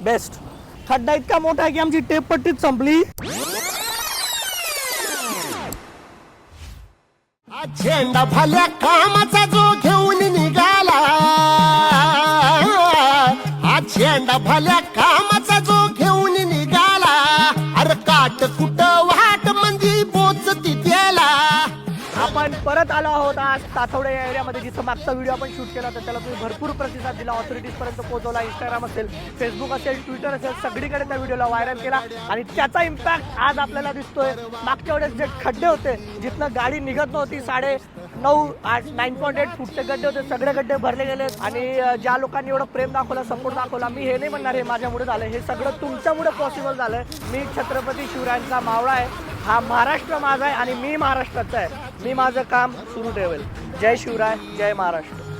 Best. खड्डा इतका मोठा आहे की आमची टेप पट्टीच संपली. झेंडा भल्या कामाचा जो घेऊन निघाला, हा झेंडा भल्या कामाचा जो घेऊन निघाला, अरे काट कुठं वाट मंदी पोचती त्याला. आपण परत आलो आहोत आज ताथवडे या एरियामध्ये, जिथं मागचा व्हिडिओ आपण शूट केला तर त्याला तुम्ही भरपूर प्रतिसाद दिला, ऑथॉरिटीज पर्यंत पोहोचवला. इंस्टाग्राम असेल, फेसबुक असेल, ट्विटर असेल, सगळीकडे त्या व्हिडिओला व्हायरल केला आणि त्याचा इम्पॅक्ट आज आपल्याला दिसतोय. मागच्या वेळेस जे खड्डे होते जिथनं गाडी निघत नव्हती, 9.8 फूटचे गड्डे होते, सगळे गड्डे भरले गेले. आणि ज्या लोकांनी एवढं प्रेम दाखवलं, सपोर्ट दाखवला, मी हे नाही म्हणणार हे माझ्यामुळे झालं, हे सगळं तुमच्यामुळे पॉसिबल झालंय. मी छत्रपती शिवरायांचा मावळा आहे, हा महाराष्ट्र माझा आहे आणि मी महाराष्ट्राचा आहे. मी माझं काम सुरू ठेवेल. जय शिवराय, जय महाराष्ट्र.